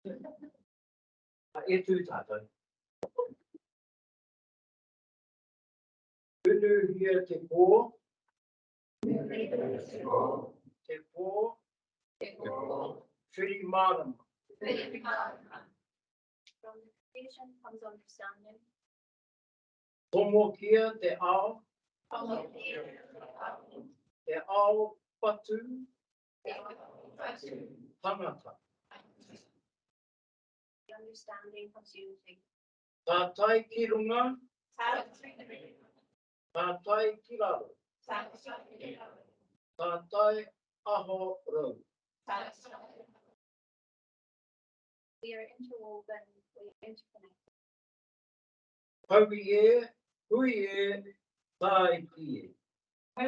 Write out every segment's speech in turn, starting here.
E tū tātou. Tunu hia te pō. Te pō. Whiri mārama. From education comes understanding. Tomo kia te ao. Te ao patu. Tangata. The understanding comes unity. Tātai ki runga. Tātai ki raro. Tātai aho rau. We are interwoven, we are interconnected. Haui e, hui e, tai ki e. I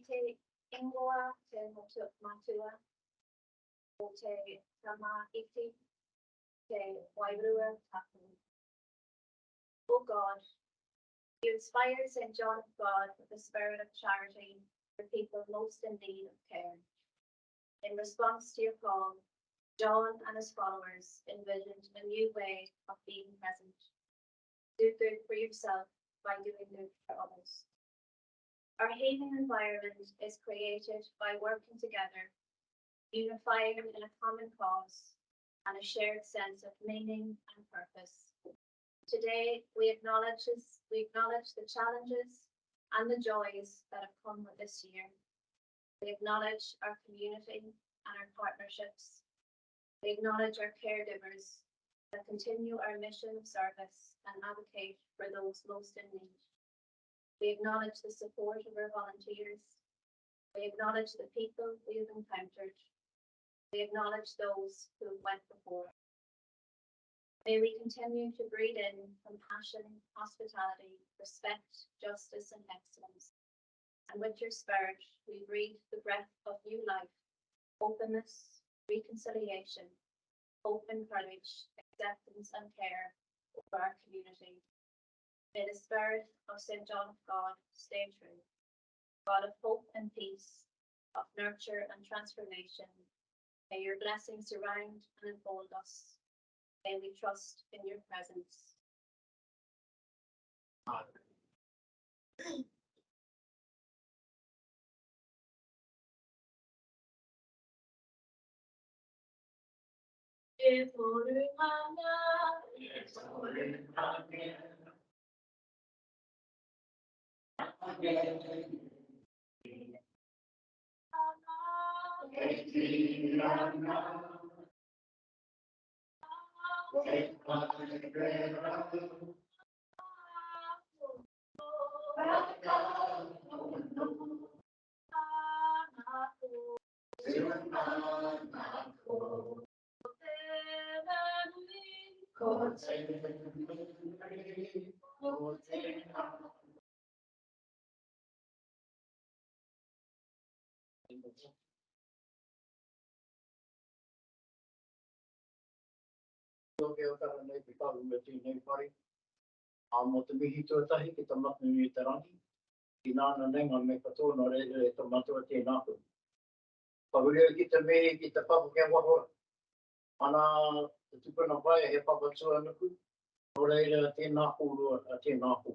te ingoa, te motu matua, o te tama iti, te wairua tapu. O God, you inspire St. John of God with the spirit of charity for people most in need of care. In response to your call, John and his followers envisioned a new way of being present. Do good for yourself by doing good for others. Our healing environment is created by working together, unifying in a common cause and a shared sense of meaning and purpose. Today, we acknowledge the challenges and the joys that have come with this year. We acknowledge our community and our partnerships. We acknowledge our caregivers that continue our mission of service and advocate for those most in need. We acknowledge the support of our volunteers. We acknowledge the people we have encountered. We acknowledge those who went before. May we continue to breathe in compassion, hospitality, respect, justice, and excellence. And with your spirit, we breathe the breath of new life, openness, reconciliation, hope and courage, acceptance and care for our community. May the spirit of St. John of God stay true, God of hope and peace, of nurture and transformation. May your blessings surround and enfold us. May we trust in your presence. Amen. Tōkeo kara nei te karu me tēnei whare. Mo te mihi tuatahi ki ta matu ni te rangi. Ki nāna nenga me katoa reire e ta matua tēnā koe. Pahureo ki te mihi ki te papa kia wahora. Ana te tupuna whae he papa tua nuku. O reire tēnā kōrua a tēnā kō.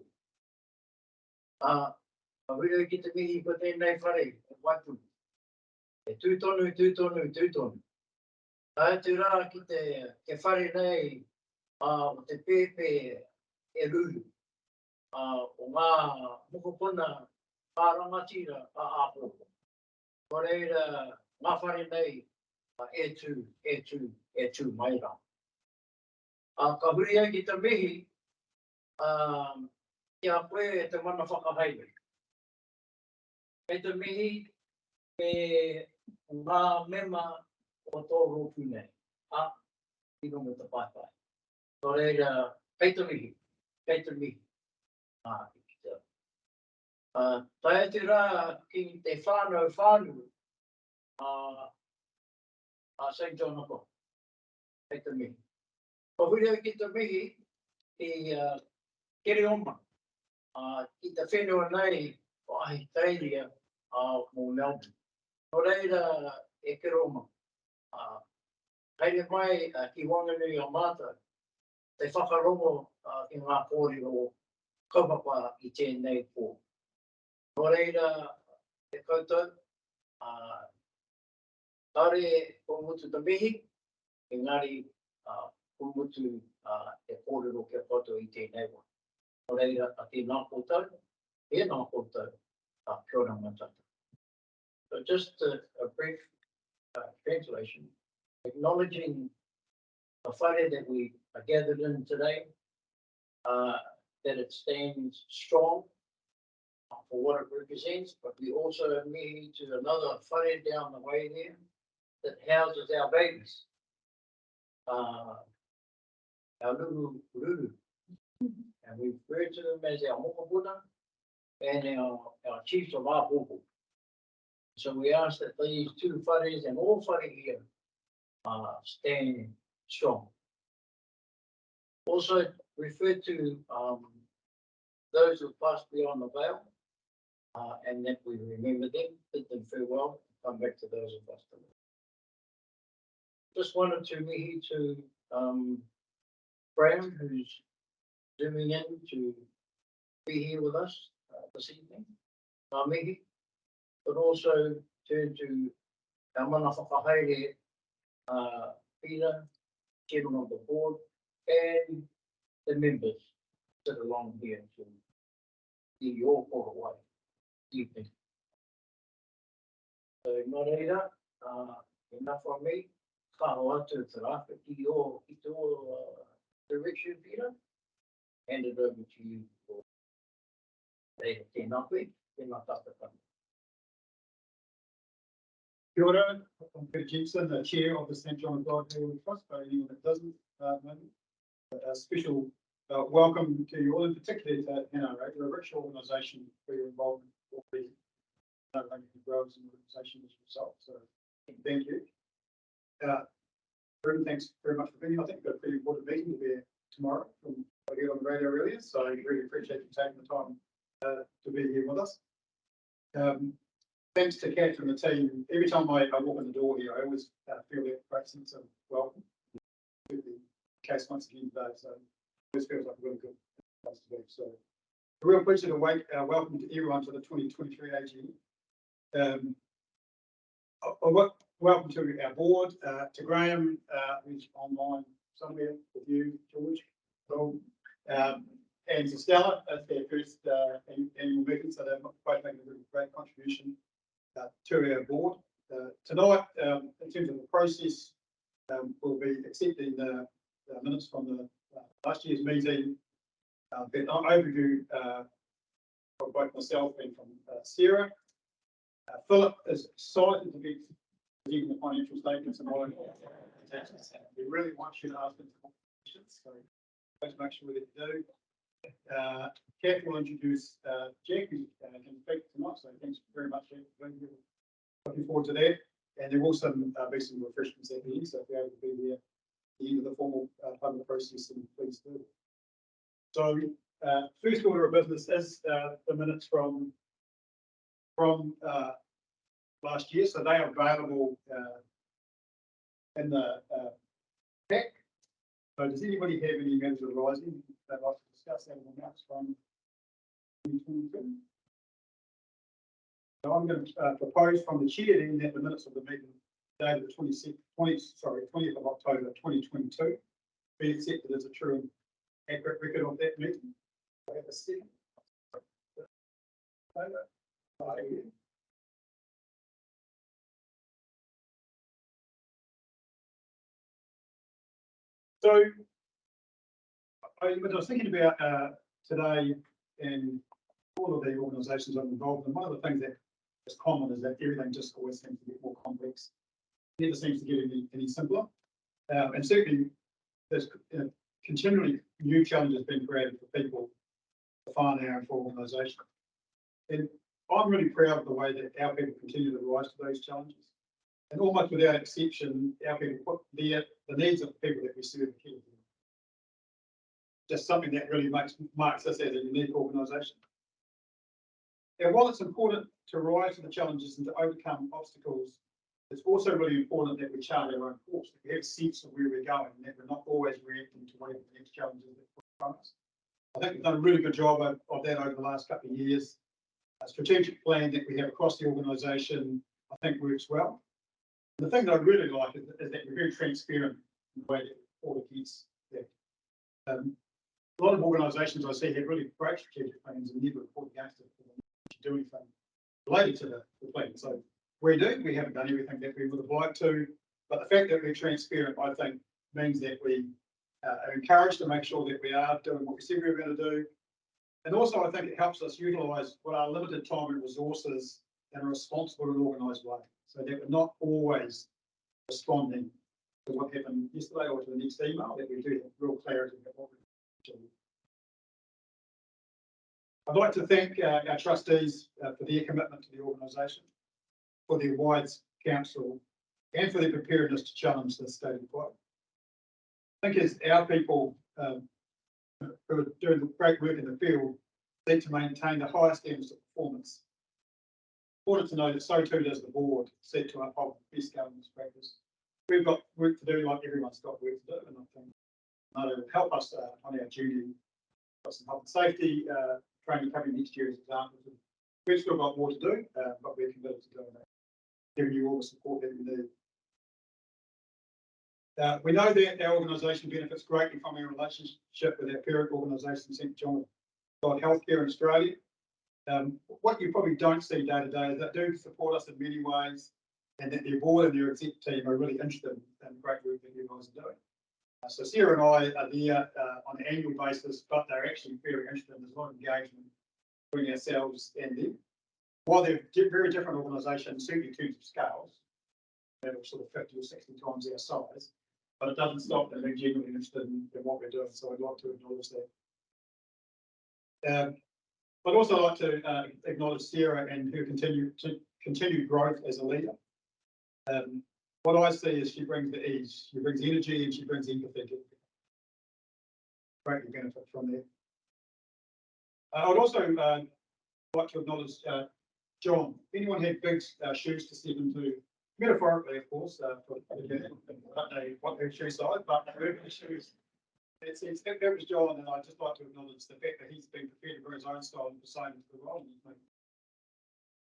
Pahureo ki te mihi ko tēnei whare e waipu. E tūtonu. Tu rā ki te whare nei o te pēpē e ruru. O ngā mokopuna pārangatira a āpō. Ko reira ngā whare nei e tū mai rā. Ka huri ai ki te mihi, kia koe e te mana whakahaere. Kei te mihi e ngā mema o tō rōpū nei. Tino me te paipai. Ko reira, kei te mihi. Tai atu rā ki te whānau, St. John of God. Kei te mihi. Ko huri au ki te mihi i Kere Oma. Ki te whenua nei, whahi teiria mō Melbourne. No reira e ke roma. Haere mai ki Wanganui o Mātou, te whakarongo i ngā kōrero kaupapa i tēnei pō. No reira e koutou, tare o mutu te mihi, engari o mutu e kōrero ke koutou i tēnei wā. No reira a te nā koutou, e nā koutou, kia ora matata. So just a brief translation, acknowledging the whare that we are gathered in today, that it stands strong for what it represents, but we also need to another whare down the way there that houses our babies, our little ruru, and we refer to them as our mokapuna and our chiefs of our hoko. So we ask that these two whares and all whare here stand strong. Also refer to those who passed beyond the veil, and that we remember them, bid them farewell, come back to those of us. Just wanted to mihi to Graham, who's zooming in to be here with us this evening, mihi, but also turn to our mana whakahaere, Peter, chairman of the board, and the members sit along here to be your koro evening. So, nō reira, enough from me. Ka hoa atu te rāwhiti ki tō direction, Peter. Hand it over to you for reira tēnā koe, tēnā tātaka. Kia ora, I'm Peter Jensen, the chair of the St. John God Hauora Trust, for anyone that doesn't know me. A special welcome to you all, in particular to NRA, you're a rich organisation for your involvement with the growers and organisation as a result. So thank you. Ruben, thanks very much for being here. I think we've got a pretty important meeting to be tomorrow from what I heard on the radio earlier, so I really appreciate you taking the time to be here with us. Thanks to Kat and the team. Every time I walk in the door here, I always feel that great sense of welcome. The case once again today, so it always feels like a really good place to be. So a real pleasure to welcome to everyone to the 2023 AGM. Welcome to our board, to Graham, who's online somewhere with you, George, and to Stella at their first annual meeting, so they're both making a really great contribution to our board. Tonight, in terms of the process, we'll be accepting the minutes from the last year's meeting, an overview from both myself and from Sarah. Philip is excited to be presenting the financial statements and all of that. We really want you to ask them questions, so please make sure that you do. Kat will introduce Jack, who can speak tonight, so thanks very much, Jack, for being here. Looking forward to that. And there will also be some refreshments at the end, so if you're able to be there at the end of the formal part of the process, then please do. So, first order of business is the minutes from last year, so they are available in the pack. So does anybody have any matters arising they'd like to discuss out of the minutes from 2022? So I'm going to propose from the chair then that the minutes of the meeting dated the 20th of October 2022 be accepted as a true and accurate record of that meeting. I have a second. So I was thinking about today and all of the organisations I'm involved in, one of the things that is common is that everything just always seems to get more complex. It never seems to get any simpler. And certainly there's continually new challenges being created for people, for whānau and for organisations. And I'm really proud of the way that our people continue to rise to those challenges. And almost without exception, our people put the needs of the people that we serve ahead of them. just something that really marks us as a unique organisation. And while it's important to rise to the challenges and to overcome obstacles, it's also really important that we chart our own course, that we have a sense of where we're going, and that we're not always reacting to whatever the next challenges that put in front of us. I think we've done a really good job of that over the last couple of years. A strategic plan that we have across the organisation, I think, works well. And the thing that I really like is that we're very transparent in the way that we report against that. A lot of organisations I see have really great strategic plans and never report against it, do anything related to the plan. So we do. We haven't done everything that we would have liked to, but the fact that we're transparent, I think, means that we are encouraged to make sure that we are doing what we said we were going to do. And also, I think it helps us utilise what are limited time and resources in a responsible and organised way, so that we're not always responding to what happened yesterday or to the next email, that we do have real clarity about what we're doing. I'd like to thank our trustees for their commitment to the organisation, for their wise counsel, and for their preparedness to challenge the status quo. I think as our people who are doing great work in the field seek to maintain the highest standards of performance, it's important to know that so too does the board seek to uphold best governance practice. We've got work to do, like everyone's got work to do, and I think that'll help us on our duty. Got some health and safety training coming next year as examples. We've still got more to do, but we're committed to doing that, giving you all the support that you need. We know that our organisation benefits greatly from our relationship with our parent organisation, St John God Healthcare in Australia. What you probably don't see day to day is that they do support us in many ways, and that their board and their exec team are really interested in the great work that you guys are doing. So Sarah and I are there on an annual basis, but they're actually very interested. There's a lot of engagement between ourselves and them. While they're very different organisations, certainly in terms of scales, they're sort of 50 or 60 times our size, but it doesn't stop them being genuinely interested in what we're doing. So I'd like to acknowledge that. I'd also like to acknowledge Sarah and her continued growth as a leader. What I see is she brings the ease, she brings energy, and she brings empathy to it. Greatly benefit from that. I would also like to acknowledge John. If anyone had big shoes to step into, metaphorically, of course, for what her shoe size, but her shoes. That was John, and I'd just like to acknowledge the fact that he's been prepared to bring his own style and persona to the role.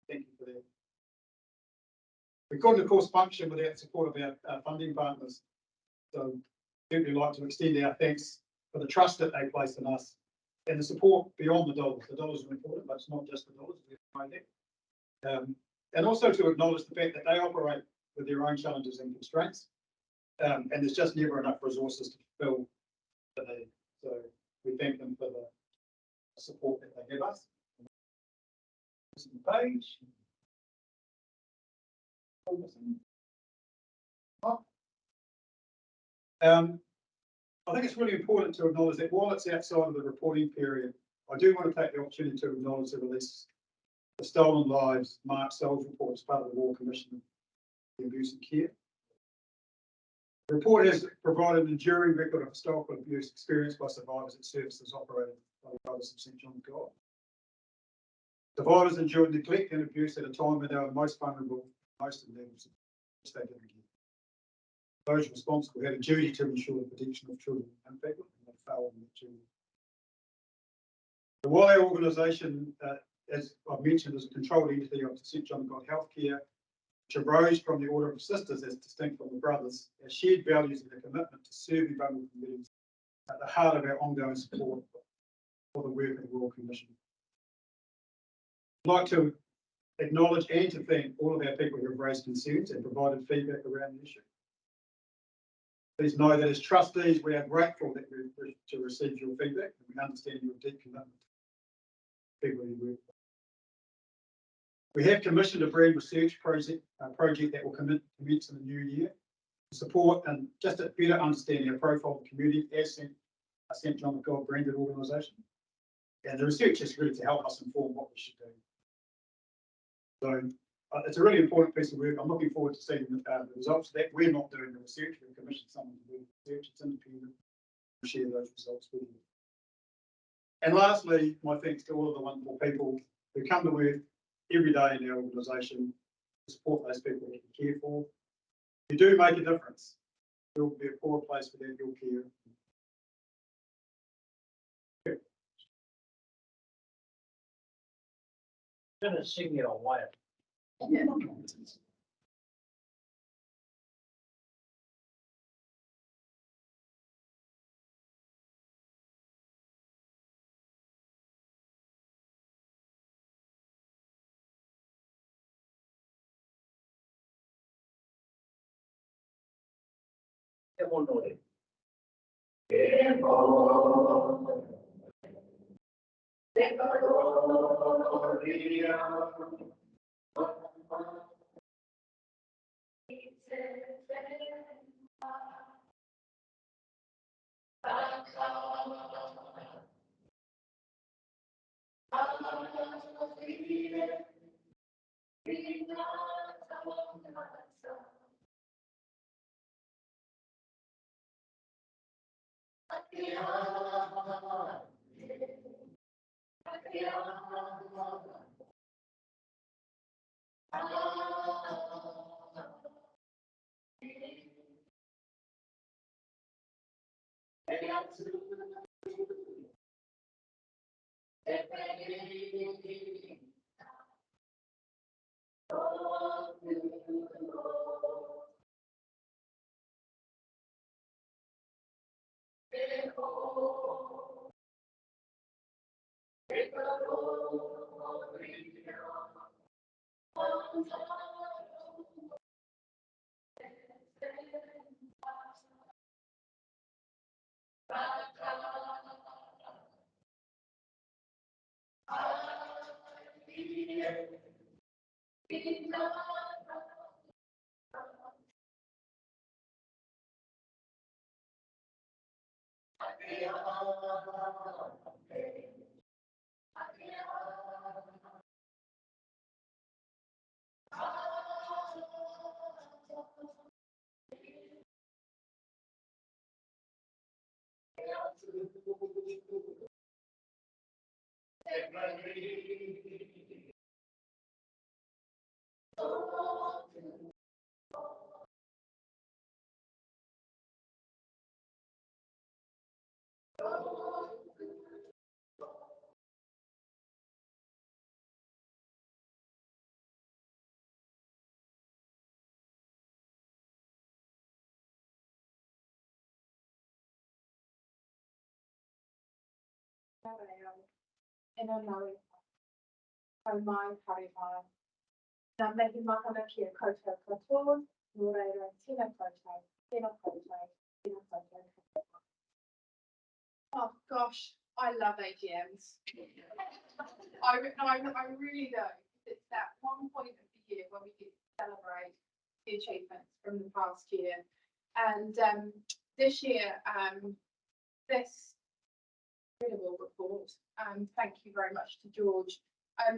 Thank you for that. We couldn't, of course, function without the support of our funding partners. So we'd like to extend our thanks for the trust that they place in us and the support beyond the dollars. The dollars are important, but it's not just the dollars. And also to acknowledge the fact that they operate with their own challenges and constraints, and there's just never enough resources to fulfill the need. So we thank them for the support that they give us. This is the page. I think it's really important to acknowledge that while it's outside of the reporting period, I do want to take the opportunity to acknowledge the release of the Stolen Lives Mark Sells report as part of the Royal Commission of the Abuse and Care. The report has provided an enduring record of historical abuse experienced by survivors at services operated by the Brothers of St John of God. Survivors endured neglect and abuse at a time when they were most vulnerable, most in levels of state of care. Those responsible had a duty to ensure the protection of children and people, and they failed in that duty. The while our organisation, as I've mentioned, is a controlled entity of St John of God Healthcare, which arose from the Order of Sisters as distinct from the Brothers, our shared values and a commitment to serving vulnerable communities at the heart of our ongoing support for the work of the Royal Commission. I'd like to acknowledge and to thank all of our people who have raised concerns and provided feedback around the issue. Please know that as trustees, we are grateful that to receive your feedback, and we understand your deep commitment to people you work with. We have commissioned a brand research project that will commence in the new year to support and just to better understand our profile of the community as a St John of God branded organisation. And the research is really to help us inform what we should do. So it's a really important piece of work. I'm looking forward to seeing the results of that. We're not doing the research. We've commissioned someone to do the research. It's independent. We'll share those results with you. And lastly, my thanks to all of the wonderful people who come to work every day in our organisation to support those people that you care for. You do make a difference. It will be a poorer place without your care. Gonna sing you a while. Come on, Lord. In a no, o mai parima. Nā mehi mahana ki a koutou katoa, nō reira tēnā koutou, tēnā koutou, tēnā koutou. Oh gosh, I love AGMs. I really do. It's that one point of the year when we get to celebrate the achievements from the past year. And this year, this incredible report, thank you very much to George.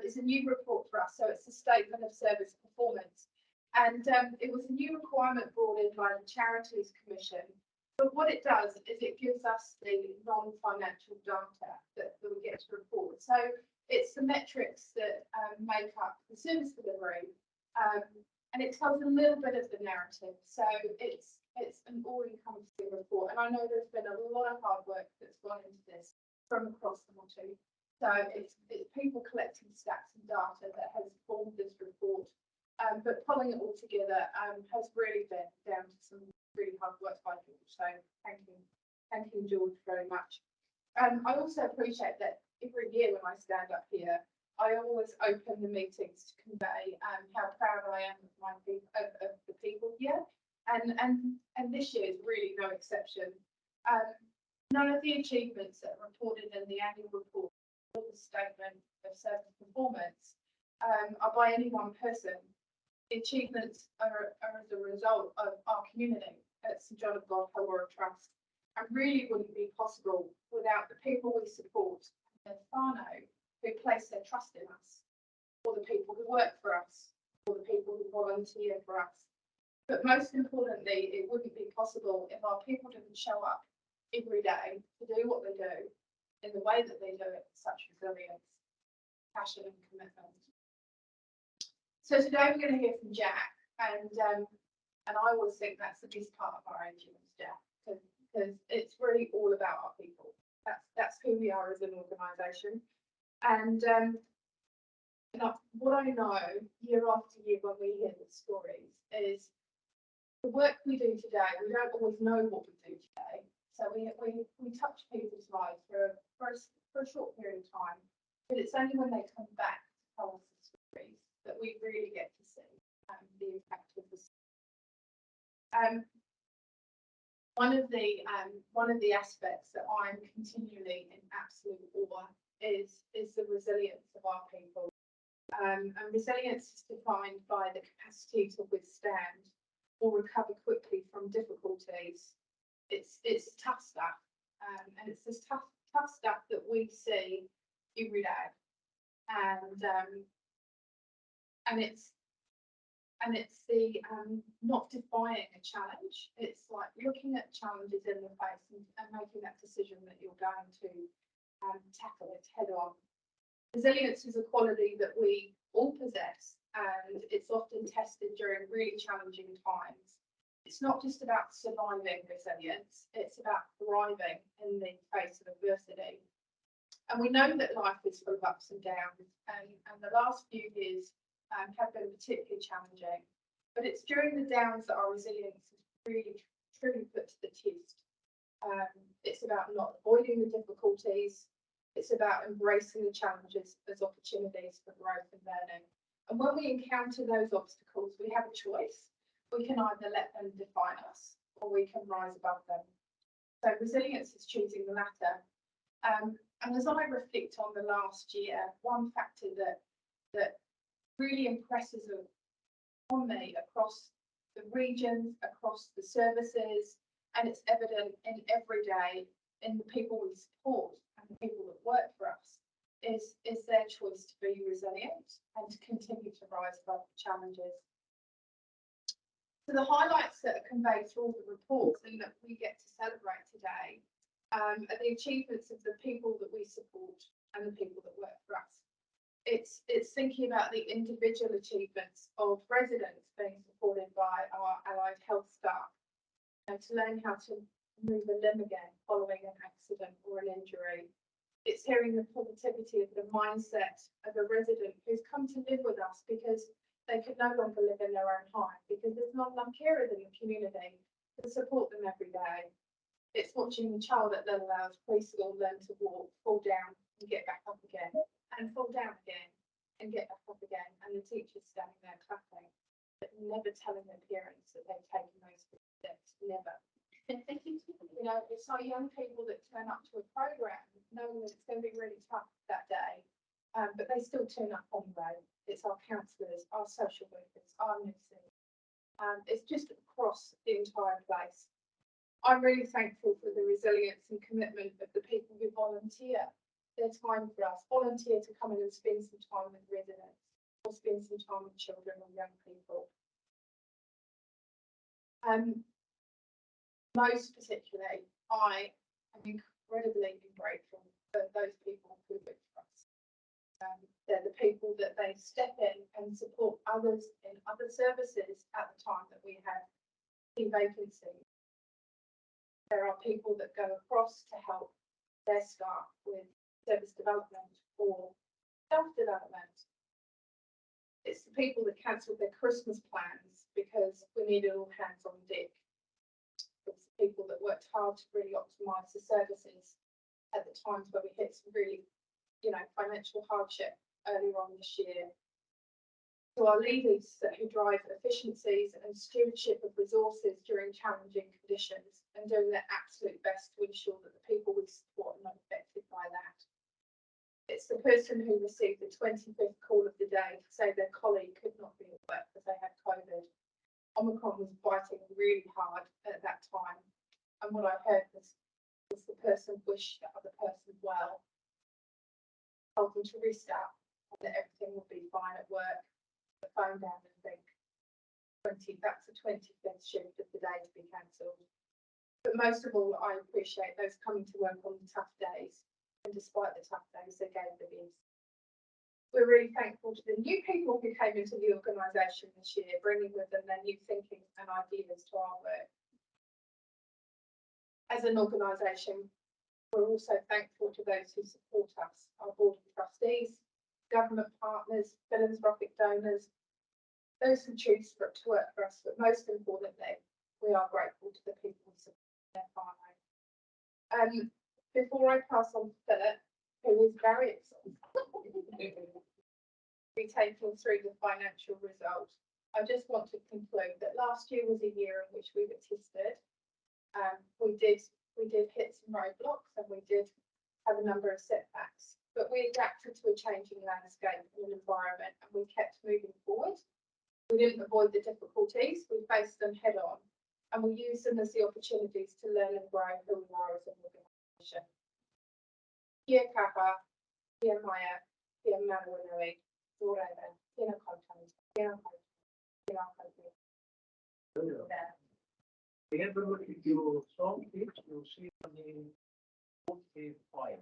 It's a new report for us, so it's a statement of service performance. And it was a new requirement brought in by the Charities Commission. But what it does is it gives us the non-financial data that we get to report. So it's the metrics that make up the service delivery, and it tells a little bit of the narrative. So it's an all-encompassing report, and I know there's been a lot of hard work that's gone into this from across the Motu. So it's people collecting stats and data that has formed this report, but pulling it all together has really been down to some really hard work by George. So thank you, George, very much. I also appreciate that every year when I stand up here, I always open the meetings to convey how proud I am of of the people here, and this year is really no exception. None of the achievements that are reported in the annual report or the statement of service performance are by any one person. The achievements are as a result of our community at St John of God Hauora Trust, and really wouldn't be possible without the people we support and whānau who place their trust in us, or the people who work for us, or the people who volunteer for us. But most importantly, it wouldn't be possible if our people didn't show up every day to do what they do, in the way that they do it, such resilience, passion and commitment. So today we're going to hear from Jack, and I always think that's the best part of our AGM, Jack, because it's really all about our people. That's who we are as an organisation, and what I know year after year when we hear the stories is the work we do today. We don't always know what we do today, so we touch people's lives for a short period of time, but it's only when they come back to tell us the stories that we really get to see the impact of the. One of the aspects that I'm continually in absolute awe is the resilience of our people. And resilience is defined by the capacity to withstand or recover quickly from difficulties. It's tough stuff, and it's this tough stuff that we see every day, and it's the not defying a challenge. It's like looking at challenges in the face and making that decision that you're going to tackle it head on. Resilience is a quality that we all possess, and it's often tested during really challenging times. It's not just about surviving resilience, it's about thriving in the face of adversity. And we know that life is full of ups and downs, and the last few years have been particularly challenging. But it's during the downs that our resilience is really truly put to the test. It's about not avoiding the difficulties. It's about embracing the challenges as opportunities for growth and learning. And when we encounter those obstacles, we have a choice. We can either let them define us, or we can rise above them. So resilience is choosing the latter. And as I reflect on the last year, one factor that really impresses on me across the regions, across the services, and it's evident in every day in the people we support and the people that work for us, is their choice to be resilient and to continue to rise above the challenges. So the highlights that are conveyed through all the reports and that we get to celebrate today are the achievements of the people that we support and the people that work for us. It's thinking about the individual achievements of residents being supported by our allied health staff, and to learn how to move a limb again following an accident or an injury. It's hearing the positivity of the mindset of a resident who's come to live with us because they could no longer live in their own home, because there's not enough carers in the community to support them every day. It's watching the child at Little Hours preschool learn to walk, fall down and get back up again, and fall down again and get back up again, and the teacher's standing there clapping, but never telling their parents that they've taken those steps, never. You know, it's our young people that turn up to a programme knowing that it's going to be really tough that day, but they still turn up anyway. It's our counsellors, our social workers, our nurses. It's just across the entire place. I'm really thankful for the resilience and commitment of the people who volunteer their time for us, volunteer to come in and spend some time with residents or spend some time with children or young people. Most particularly, I am incredibly grateful for those people who work for us. They're the people that they step in and support others in other services at the time that we have key vacancies. There are people that go across to help their staff with service development or self-development. It's the people that cancelled their Christmas plans because we needed all hands on deck. It's the people that worked hard to really optimise the services at the times where we hit some really, financial hardship earlier on this year. To our leaders who drive efficiencies and stewardship of resources during challenging conditions and doing their absolute best to ensure that the people we support are not affected by that. It's the person who received the 25th call of the day to say their colleague could not be at work because they had COVID. Omicron was biting really hard at that time, and what I heard was the person wished the other person well, told them to restart and that everything would be fine at work. The phone down and think, that's the 25th shift of the day to be cancelled. But most of all, I appreciate those coming to work on the tough days, and despite the tough days, they gave the best. We're really thankful to the new people who came into the organisation this year, bringing with them their new thinking and ideas to our work. As an organisation, we're also thankful to those who support us, our board of trustees, government partners, philanthropic donors, those who choose to work for us, but most importantly, we are grateful to the people who support their family. Before I pass on to Philip, who is very excited to be taking through the financial result, I just want to conclude that last year was a year in which we were tested. We did hit some roadblocks and we did have a number of setbacks, but we adapted to a changing landscape and an environment, and we kept moving forward. We didn't avoid the difficulties, we faced them head on, and we used them as the opportunities to learn and grow who we are as an organisation. Kia kaha, kia maia, kia maruanui, doreba, kia kontant, kia Everybody, your song is, you'll see on the 45.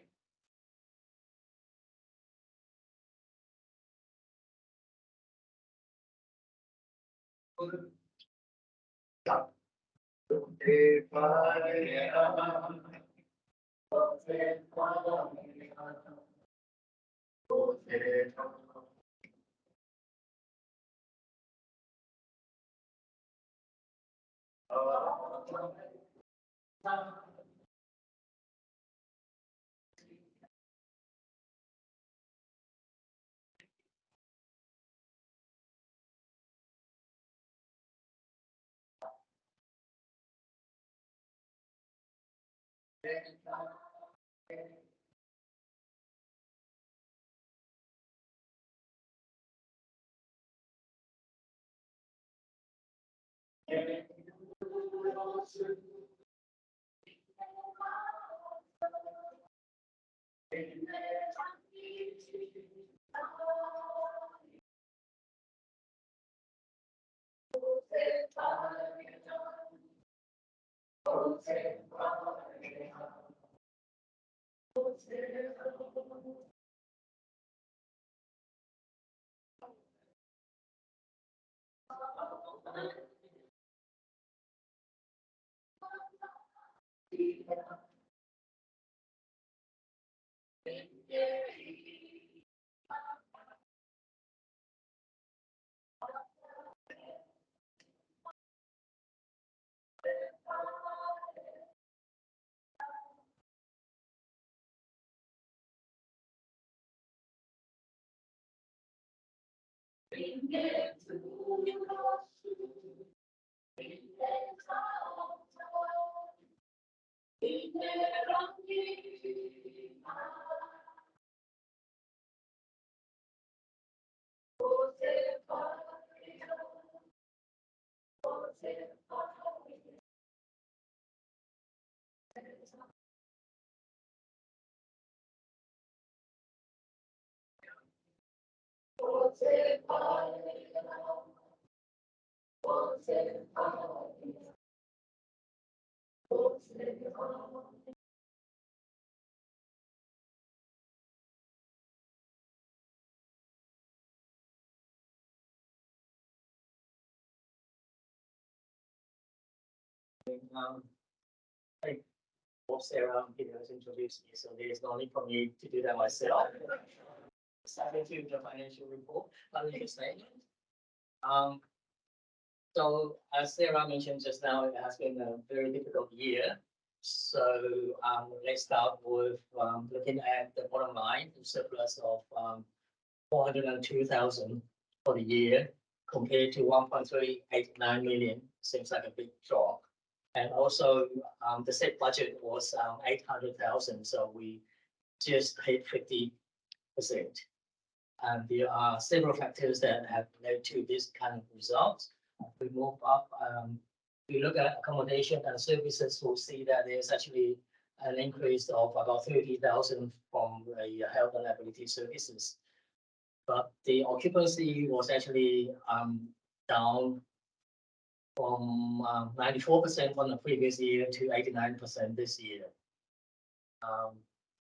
I hope Sarah has introduced me, so there is no need for me to do that myself. Starting to the financial report, financial statement. So as Sarah mentioned just now, it has been a very difficult year. So let's start with looking at the bottom line, the surplus of 402,000 for the year compared to 1.389 million. Seems like a big drop. And also the set budget was 800,000, so we just hit 50%. And there are several factors that have led to this kind of result. We move up, we look at accommodation and services, we'll see that there's actually an increase of about 30,000 from the health and ability services. But the occupancy was actually down from 94% from the previous year to 89% this year.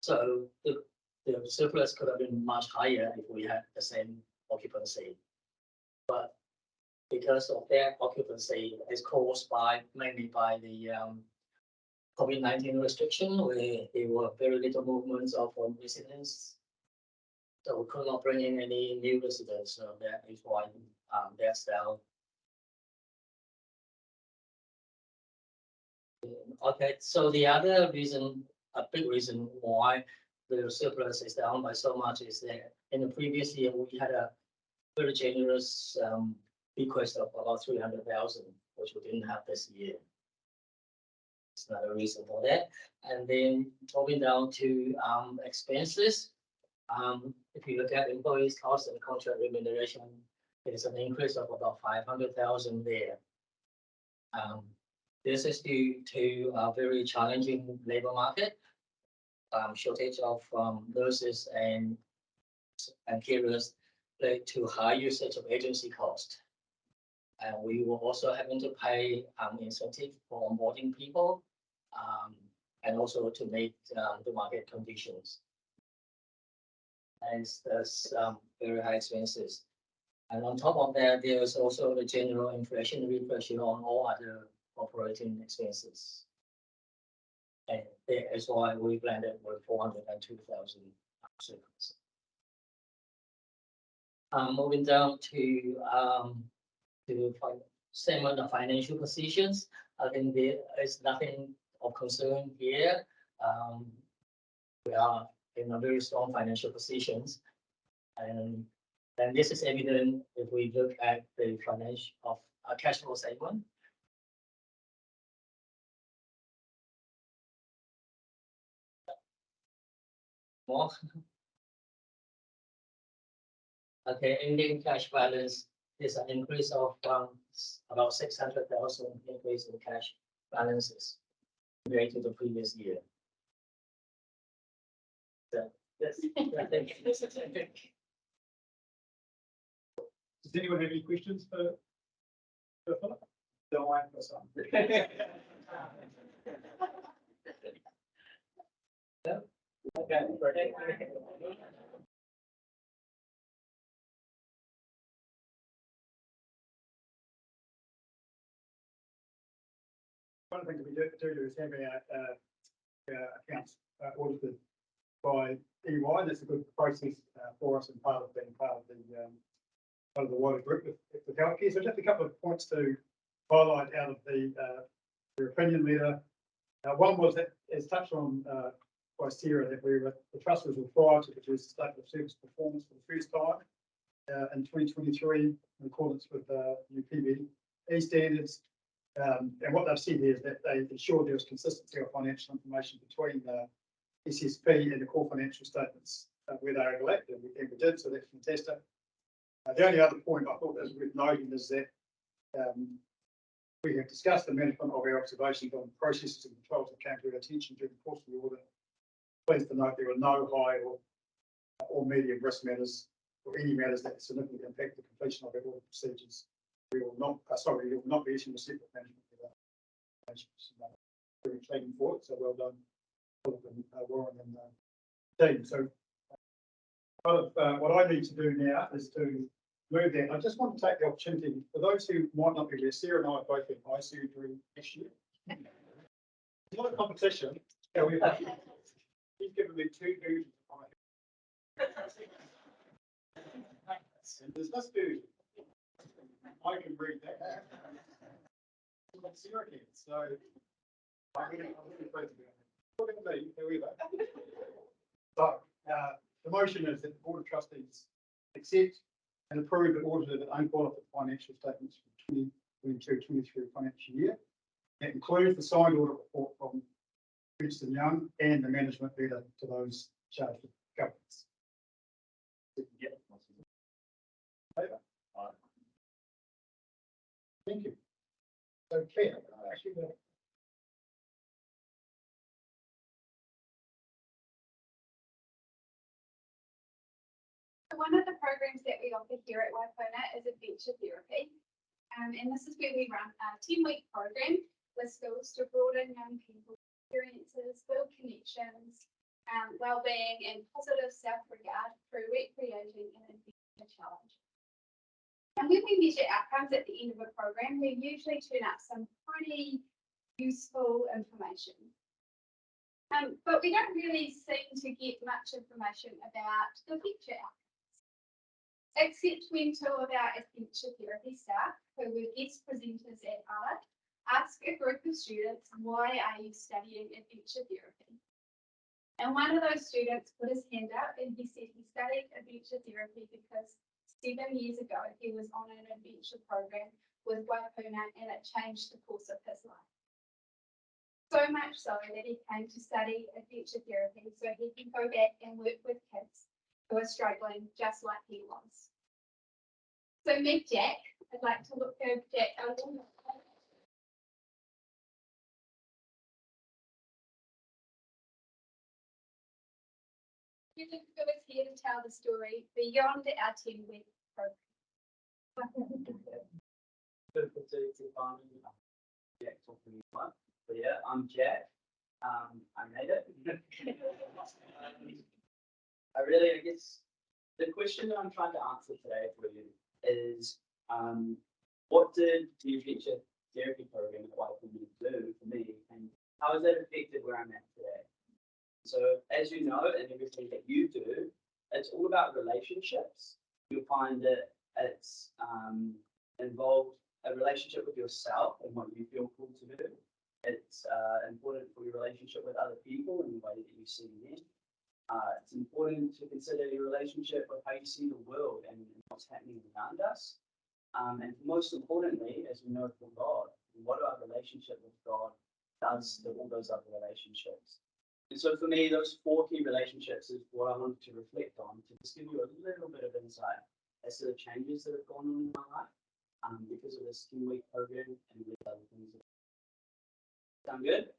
So the surplus could have been much higher if we had the same occupancy. But because of their occupancy is caused mainly by the COVID-19 restriction, where there were very little movements of residents. So we could not bring in any new residents, so that is why that's down. Okay, so the other reason, a big reason why the surplus is down by so much is that in the previous year, we had a very generous bequest of about 300,000, which we didn't have this year. It's another reason for that. And then moving down to expenses. If you look at employees' costs and contract remuneration, there's an increase of about 500,000 there. This is due to a very challenging labor market, shortage of nurses and carers led to high usage of agency cost. And we were also having to pay incentive for onboarding people, and also to meet the market conditions. And there's very high expenses. And on top of that, there's also the general inflationary pressure on all other operating expenses. And that is why we landed with 402,000 surplus. Moving down to statement of financial positions. I think there is nothing of concern here. We are in a very strong financial positions, and this is evident if we look at the financial of a cash flow statement. More. Okay, ending cash balance is an increase of about 600,000 increase in cash balances compared to the previous year. So, yes, I think this is it. Does anyone have any questions for Philip? No, I have some. Okay. One of the things we do is have our accounts audited by EY. That's a good process for us and part of being part of the wider group with healthcare. So just a couple of points to highlight out of their opinion letter. One was that, as touched on by Sarah, that the trust was required to produce a statement of service performance for the first time in 2023 in accordance with the new PBE standards. And what they've said here is that they ensured there was consistency of financial information between the SSP and the core financial statements where they overlapped, and we did, so that's fantastic. The only other point I thought was worth noting is that we have discussed the management of our observations on processes and controls that came to our attention during the course of the audit. Pleased to note there were no high or medium risk matters or any matters that significantly impact the completion of our audit procedures. We will not, we will not be issuing a separate management without very clean for it. So well done, Philip and Warren and the team. So part of what I need to do now is to move that. I just want to take the opportunity for those who might not be there. Sarah and I both had eye surgery this year. It's not a competition. However, he's given me 2 versions of eye. And there's this version. I can read that. Sarah can. So I'm really pleased about it. However. So the motion is that the Board of Trustees accept and approve the audited and unqualified financial statements for the 2022-23 financial year. That includes the signed audit report from Jensen and the management letter to those charged with governance. Yep. Thank you. So, Claire, one of the programs that we offer here at Waipuna is adventure therapy. And this is where we run a 10-week program with skills to broaden young people's experiences, build connections, well-being and positive self-regard through recreating an adventure challenge. And when we measure outcomes at the end of a program, we usually turn up some pretty useful information. But we don't really seem to get much information about the future outcomes, except when two of our adventure therapy staff, who were guest presenters at ARA, ask a group of students, why are you studying adventure therapy? And one of those students put his hand up and he said he studied adventure therapy because 7 years ago he was on an adventure program with Waipuna and it changed the course of his life. So much so that he came to study adventure therapy so he can go back and work with kids who are struggling just like he was. So meet Jack. I'd like to look at Jack a little bit. He was here to tell the story beyond our 10-week program. Jack talking about. But yeah, I'm Jack. I made it. I guess the question that I'm trying to answer today for you is, what did the adventure therapy program at Waipuna do for me, and how has that affected where I'm at today? So, as you know, in everything that you do, it's all about relationships. You'll find that it's involved a relationship with yourself and what you feel called to do. It's important for your relationship with other people and the way that you see them. It's important to consider your relationship with how you see the world and what's happening around us. And most importantly, as we know from God, what our relationship with God does to all those other relationships. And so for me, those 4 key relationships is what I wanted to reflect on, to just give you a little bit of insight as to the changes that have gone on in my life because of this 10-week program and with other things. Sound good?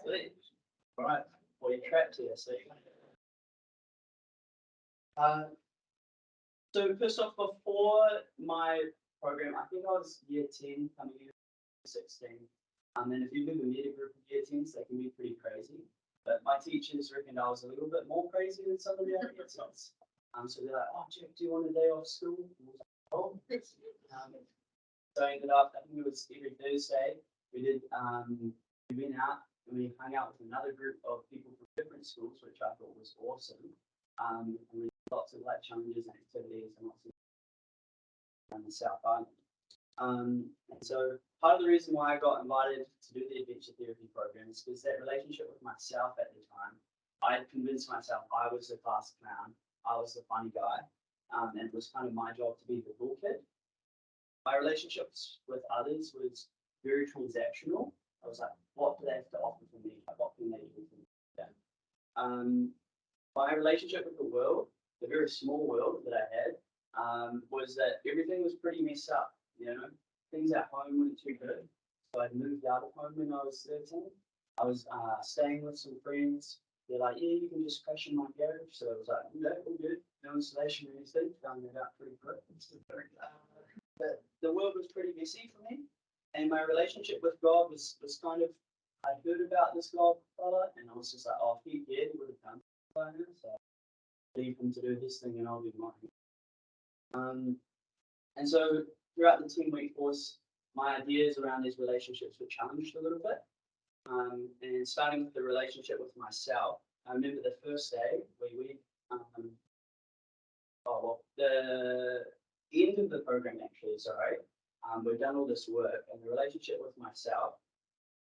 Sweet. All right. Well, you're trapped here, so so first off, before my program, I think I was year 10 coming in 16. And if you've ever met a group of year 10s, they can be pretty crazy. But my teachers reckoned I was a little bit more crazy than some of the other year 10s. So they're like, oh, Jack, do you want a day off school? And I was like, oh. So I ended up, I think it was every Thursday, we went out and we hung out with another group of people from different schools, which I thought was awesome. And we did lots of like challenges and activities and lots of on the South Island. And so part of the reason why I got invited to do the adventure therapy program is because that relationship with myself at the time, I had convinced myself I was the class clown, I was the funny guy, and it was kind of my job to be the cool kid. My relationships with others was very transactional. I was like, what do they have to offer for me? What can they do for me? Yeah. My relationship with the world, the very small world that I had, was that everything was pretty messed up. You know, things at home weren't too good. So I moved out of home when I was 13. I was staying with some friends. They're like, yeah, you can just crash in my garage. So I was like, no, all good. No installation or anything. Found that out pretty quick. But the world was pretty messy for me. And my relationship with God was kind of, I heard about this God fella, and I was just like, oh, if he did, he would have done it by now. So I leave him to do his thing and I'll do mine. And so throughout the 10-week course, my ideas around these relationships were challenged a little bit. And starting with the relationship with myself, I remember the first day the end of the program actually, sorry, we've done all this work, and the relationship with myself,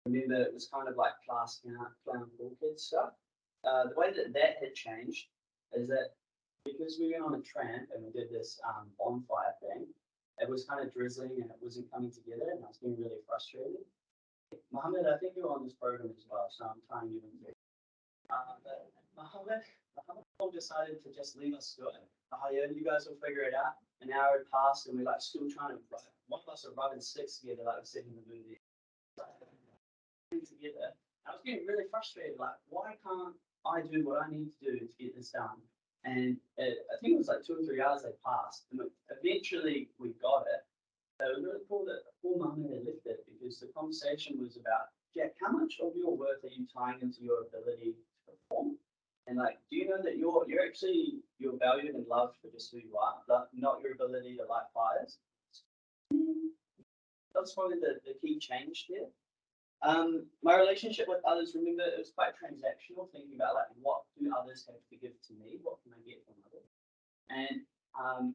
remember it was kind of like class clown cool kid stuff. The way that had changed is that because we went on a tramp and we did this bonfire thing, it was kind of drizzling and it wasn't coming together, and I was getting really frustrated. Mohammed, I think you're on this program as well, so I'm trying you into it. But Mohammed decided to just leave us do it. Oh yeah, you guys will figure it out. An hour had passed and we're like still trying to rub. One of us are rubbing sticks together like we said in the movie. Together. I was getting really frustrated, like, why can't I do what I need to do to get this done? And I think it was like 2 or 3 hours they passed, and eventually we got it. It was really cool that poor Mum had left it, because the conversation was about, Jack, how much of your work are you tying into your ability to perform? know that you're valued and loved for just who you are, not your ability to light fires. That's probably the key change there. My relationship with others, remember, it was quite transactional, thinking about like what do others have to give to me, what can I get from others, and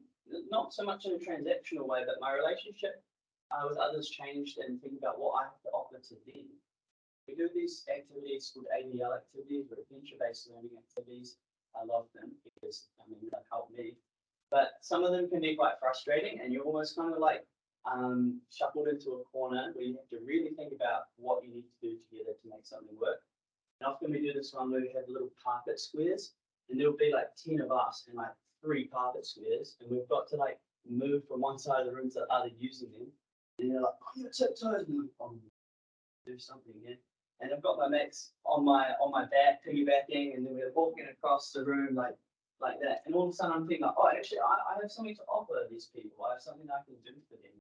not so much in a transactional way, but my relationship with others changed and thinking about what I have to offer to them. We do these activities called ADL activities, or adventure-based learning activities. I love them because they've helped me. But some of them can be quite frustrating, and you're almost kind of like shuffled into a corner where you have to really think about what you need to do together to make something work. And often we do this one where we have little carpet squares, and there'll be like 10 of us and like 3 carpet squares, and we've got to like move from one side of the room to the other using them. And they're like, oh, your tiptoes, and I'm like, do something here. And I've got my mates on my back, piggybacking, and then we're walking across the room like that. And all of a sudden I'm thinking, like, oh, actually, I have something to offer these people. I have something I can do for them.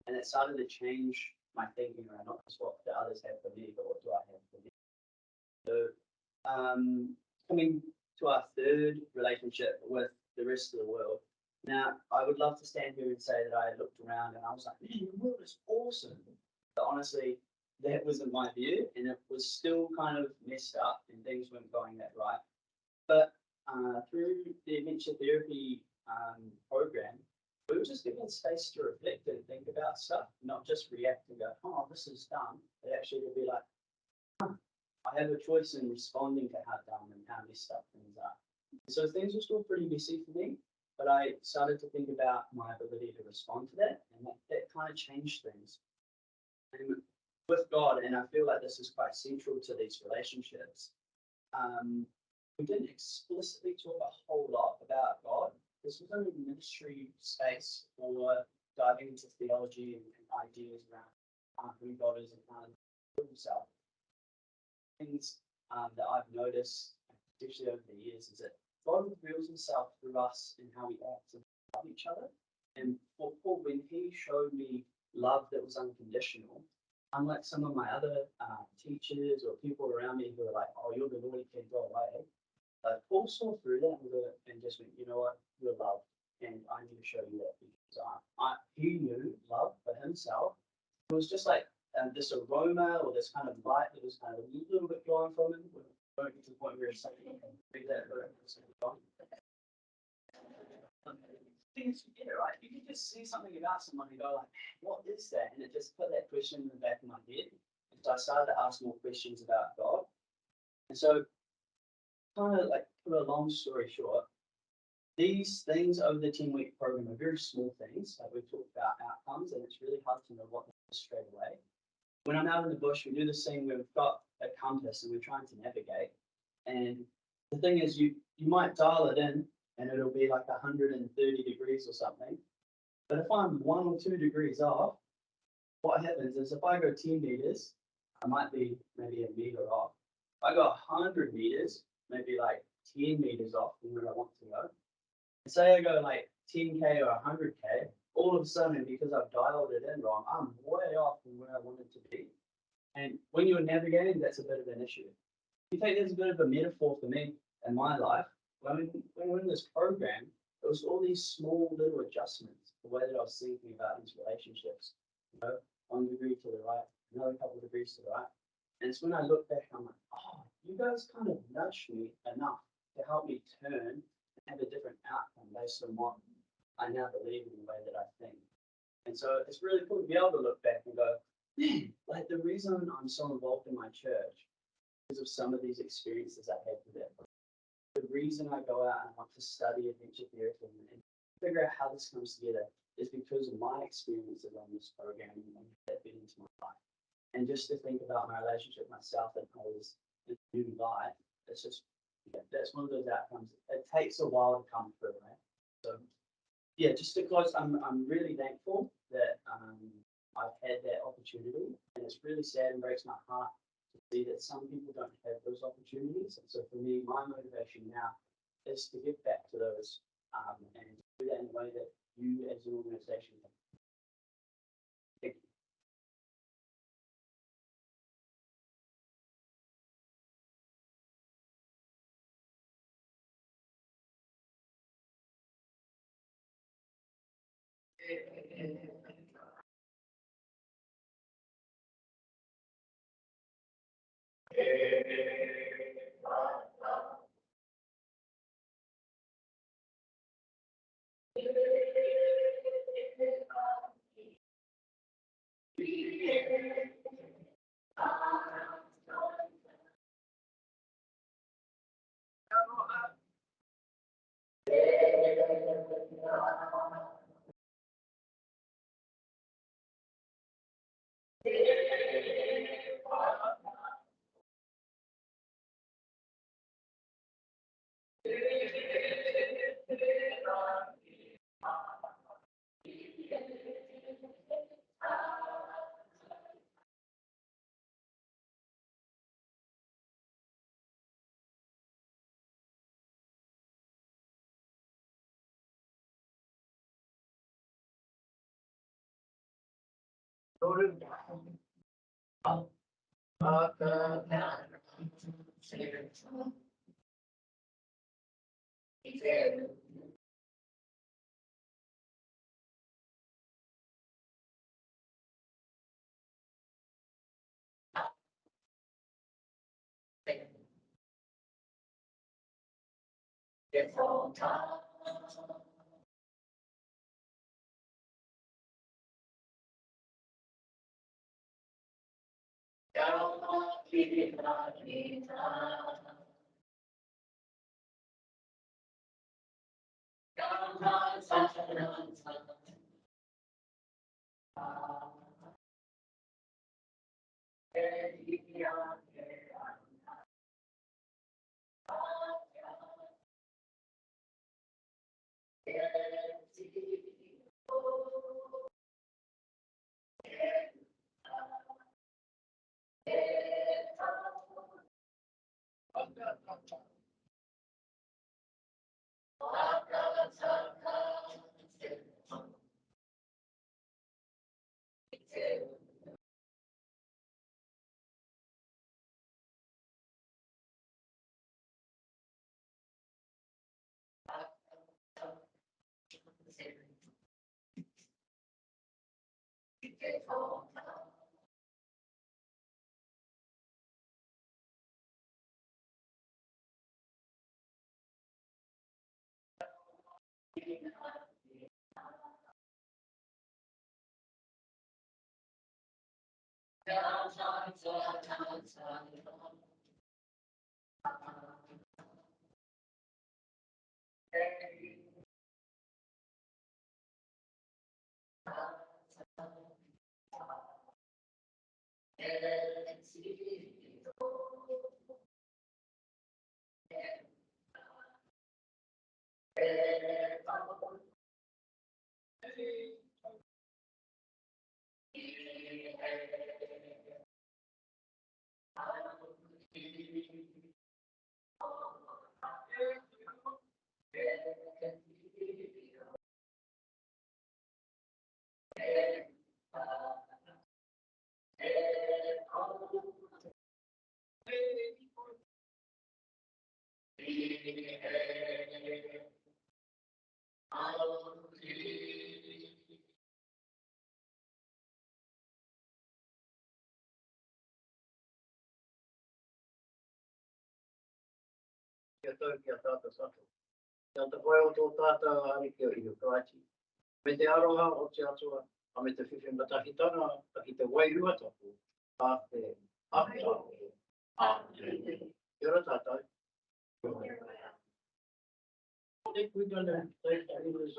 And it started to change my thinking around not just what the others have for me, but what do I have for them. So coming to our third relationship with the rest of the world. Now, I would love to stand here and say that I looked around and I was like, man, the world is awesome. But honestly, that wasn't my view, and it was still kind of messed up and things weren't going that right. But through the adventure therapy program, we were just given space to reflect and think about stuff, not just react and go, oh, this is dumb, but actually to be like, I have a choice in responding to how dumb and how messed up things are. So things were still pretty messy for me, but I started to think about my ability to respond to that, and that kind of changed things. And with God, and I feel like this is quite central to these relationships, we didn't explicitly talk a whole lot about God. This was only a ministry space for diving into theology and ideas around who God is and how he himself. Things that I've noticed, especially over the years, is that God reveals himself through us and how we act and love each other. And for Paul, when he showed me love that was unconditional, unlike some of my other teachers or people around me who are like, oh, you're the naughty kid, go away. Paul saw through that and just went, you know what, you're loved, and I need to show you that because he knew love for himself. It was just like this aroma or this kind of light that was kind of a little bit glowing from him. We're going to the point where it's like, read that things you get it right. You can just see something about someone and go like, what is that? And it just put that question in the back of my head. And so I started to ask more questions about God. And so kind of like put a long story short, these things over the 10-week program are very small things. Like we've talked about outcomes, and it's really hard to know what they are straight away. When I'm out in the bush, we do this thing where we've got a compass and we're trying to navigate. And the thing is, you might dial it in and it'll be like 130 degrees or something. But if I'm 1 or 2 degrees off, what happens is if I go 10 meters, I might be maybe a meter off. If I go 100 meters, maybe like 10 meters off from where I want to go. And say I go like 10K or 100K, all of a sudden, because I've dialed it in wrong, I'm way off from where I wanted to be. And when you're navigating, that's a bit of an issue. You think there's a bit of a metaphor for me in my life. When we're in this program, it was all these small little adjustments, the way that I was thinking about these relationships. You know, 1 degree to the right, another couple of degrees to the right. And it's when I look back, I'm like, oh, you guys kind of nudged me enough to help me turn and have a different outcome based on what I now believe in the way that I think. And so it's really cool to be able to look back and go, man, like the reason I'm so involved in my church is of some of these experiences I had with it. The reason I go out and want to study adventure therapy and figure out how this comes together is because of my experiences on this program and that fit into my life. And just to think about my relationship with myself and how this new life, it's just, that's one of those outcomes. It takes a while to come through, right? So, yeah, just to close, I'm really thankful that I've had that opportunity, and it's really sad and breaks my heart to see that some people don't have those opportunities. And so for me, my motivation now is to give back to those and do that in a way that you as an organization can. Thank you. Kia tata sato. Kia te koe o tō tata ariki o iho kaiti. Me te aroha o te atua, a me te whiwhi matahitanga, a ki te wairua tapu, a te aka. Kia ora tātou. I think we're going to take that English.